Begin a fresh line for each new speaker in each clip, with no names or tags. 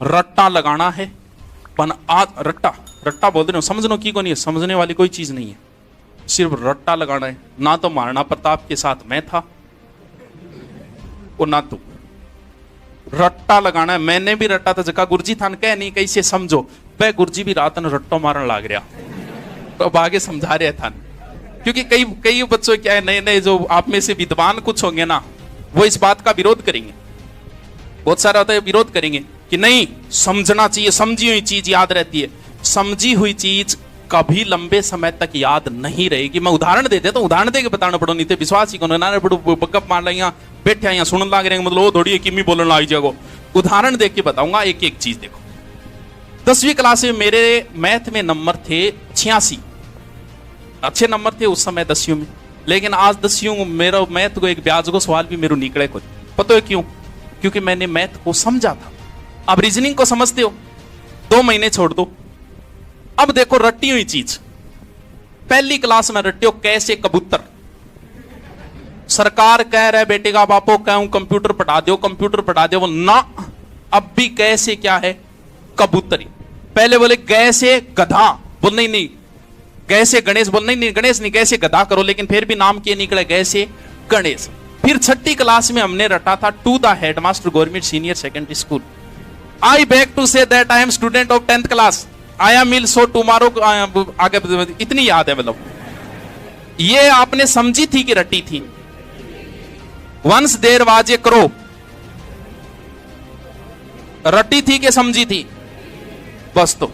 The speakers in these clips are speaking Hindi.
रट्टा लगाना है पन रट्टा रट्टा बोलते नहीं, समझनो की को नहीं है, समझने वाली कोई चीज नहीं है, सिर्फ रट्टा लगाना है। ना तो महाराणा प्रताप के साथ मैं था और ना तू, रट्टा लगाना है। मैंने भी रट्टा था, जगह गुरुजी थान कह नहीं कैसे समझो, वह गुरुजी भी रात में रट्टो मारन लाग रहा, तो अब आगे समझा रहे था। क्योंकि कई कई बच्चों क्या है, नए नए जो आप में से विद्वान कुछ होंगे ना, वो इस बात का विरोध करेंगे, बहुत सारे होता है विरोध करेंगे कि नहीं समझना चाहिए, समझी हुई चीज याद रहती है। समझी हुई चीज कभी लंबे समय तक याद नहीं रहेगी। मैं उदाहरण दे देता हूं, उदाहरण दे के बताना पड़ो, नहीं तो विश्वास ही को ना पड़ो, बकअप मार लेंगे बैठे यहाँ सुन लाग रहे, मतलब वो थोड़ी किमी बोलने लग जाएगा। उदाहरण दे के बताऊंगा एक एक चीज। देखो 10वीं क्लास में मेरे मैथ में नंबर थे 86, अच्छे नंबर थे उस समय 10वीं में, लेकिन आज 10वीं में मेरा मैथ को एक ब्याज को सवाल भी मेरे निकले को, पता है क्यों? क्योंकि मैंने मैथ को समझा था। अब रीजनिंग को समझते हो, 2 महीने छोड़ दो। अब देखो रट्टी हुई चीज, पहली क्लास में रट्टी हो कैसे कबूतर, सरकार कह रहा है बेटे का बापो कहूं कंप्यूटर पढ़ा दो, कंप्यूटर पढ़ा दो, वो ना, अब भी कैसे क्या है कबूतरी। पहले बोले कैसे गधा, बोल नहीं कैसे गणेश, बोल नहीं गणेश नहीं कैसे गधा करो, लेकिन फिर भी नाम के निकले कैसे गणेश। फिर 6ठी क्लास में हमने रटा था to the headmaster government senior secondary school, I beg to say that I am student of 10th class, I am will so tomorrow, आगे इतनी याद है। मतलब ये आपने समझी थी कि रटी थी। Once there was a crow, रटी थी कि समझी थी? बस तो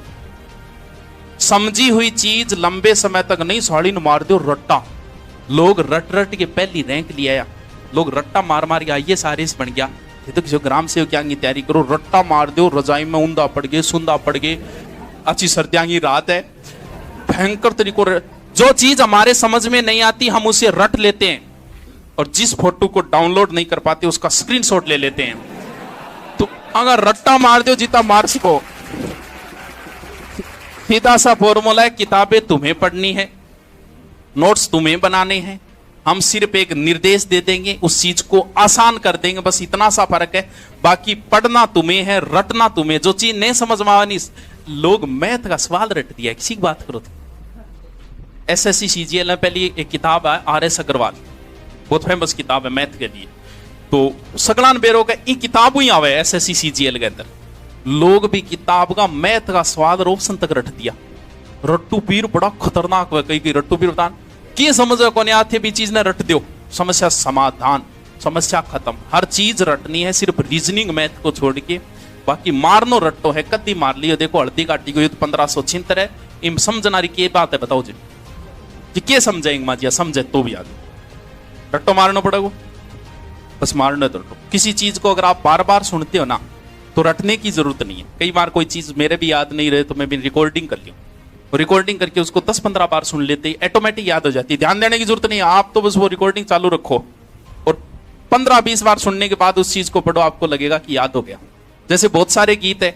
समझी हुई चीज लंबे समय तक नहीं, साड़ी न मार दो रट्टा। लोग रट रट के पहली रैंक ले आया, लोग रट्टा मार मार के आइए सारे बन गया। ये तो किसी ग्राम सेवक की तैयारी करो, रट्टा मार दो, रजाई में ऊंधा पड़ गए, सुंदा पड़ गए, अच्छी सर्दियां की रात है, भयंकर तरीकों। जो चीज हमारे समझ में नहीं आती हम उसे रट लेते हैं, और जिस फोटो को डाउनलोड नहीं कर पाते उसका स्क्रीनशॉट ले लेते हैं। तो अगर रट्टा मार दो जितना मार सको, सीधा सा फॉर्मूला है, किताबें तुम्हें पढ़नी है, नोट्स तुम्हें बनाने हैं, हम सिर्फ एक निर्देश दे देंगे, उस चीज को आसान कर देंगे, बस इतना सा फर्क है। बाकी पढ़ना तुम्हें है, रटना तुम्हें। जो चीज नहीं समझ में आनी, लोग मैथ का सवाल रट दिया, किसी की बात करो तो। SSC CGL में पहली एक किताब है RS अग्रवाल, बहुत फेमस किताब है मैथ के लिए, तो सगलान बेरो का ये किताब ही आवे SSC CGL के अंदर। लोग भी किताब का मैथ का स्वाद और ऑप्शन तक रट दिया। रट्टू पीर बड़ा खतरनाक है, कई रट्टू पीर बतान की समझ कौन आते भी चीज ने रट दो, समस्या समाधान, समस्या खत्म। हर चीज रटनी है, सिर्फ रीजनिंग मैथ को छोड़ के, बाकी मारनो रट्टो है कद्दी मार लियो। देखो हल्दी काटी गई तो 1576 है, इम समझना रही के बात है, बताओ जी कि क्या समझेंगे माजिया, समझे तो भी आगे रट्टो मारना पड़ेगा, बस मारना तो रट्टो। किसी चीज को अगर आप बार बार सुनते हो ना तो रटने की जरूरत नहीं है। कई बार कोई चीज मेरे भी याद नहीं रहे तो मैं भी रिकॉर्डिंग कर लूं, रिकॉर्डिंग करके उसको 10-15 बार सुन लेते ही ऑटोमेटिक याद हो जाती है, ध्यान देने की जरूरत नहीं है। आप तो बस वो रिकॉर्डिंग चालू रखो और 15-20 बार सुनने के बाद उस चीज को पढ़ो, आपको लगेगा कि याद हो गया। जैसे बहुत सारे गीत है,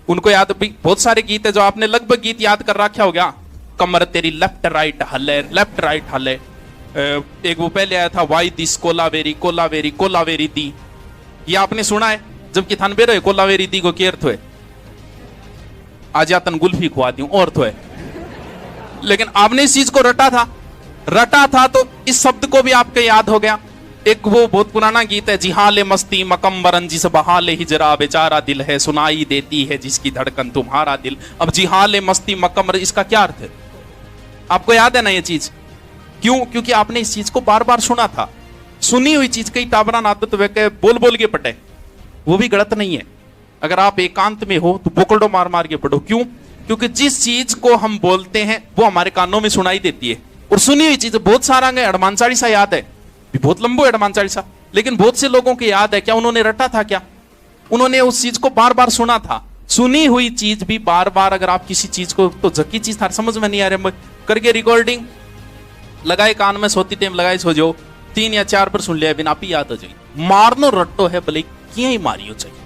उनको याद, बहुत सारे गीत है जो आपने लगभग गीत याद कर रखा हो गया, कमर तेरी लेफ्ट राइट हले, लेफ्ट राइट हले। एक वो पहले आया था वाई दिस कोलावेरी कोलावेरी कोलावेरी दी, ये आपने सुना है? जबकि थान बेरो कोलावेरी दी को क्या अर्थ है? आज या तन गुल्फी खुआ दी और तो है, लेकिन आपने इस चीज को रटा था तो इस शब्द को भी आपके याद हो गया। एक वो बहुत पुराना गीत है, जिहाले मस्ती मकम्बरन जिस बहाले हिजरा बेचारा दिल है, सुनाई देती है जिसकी धड़कन तुम्हारा दिल। अब जिहाले मस्ती मकम्बर, इसका क्या अर्थ है? आपको याद है ना ये चीज? क्यों? क्योंकि आपने इस चीज को बार बार सुना था। सुनी हुई चीज कई टाबरान आदत वे बोल बोल के पटे, वो भी गलत नहीं है। अगर आप एकांत में हो तो बोकड़ो मार मार के पढ़ो। क्यों? क्योंकि जिस चीज को हम बोलते हैं वो हमारे कानों में सुनाई देती है, और सुनी हुई चीज बहुत सारा हनुमान चालीसा याद है, बहुत लंबो है हनुमान चालीसा, लेकिन बहुत से लोगों के याद है क्या? उन्होंने रटा था क्या? उन्होंने उस चीज को बार बार सुना था। सुनी हुई चीज भी बार बार, अगर आप किसी चीज को, तो जकी चीज था समझ में नहीं आ रहा, करके रिकॉर्डिंग लगाए कान में, सोती टाइम लगाए सो जाओ, 3 या 4 पर सुन लिया बिना आप ही याद हो जाए। मारनो रट्टो है भले क्यों ही मारियो चाहिए।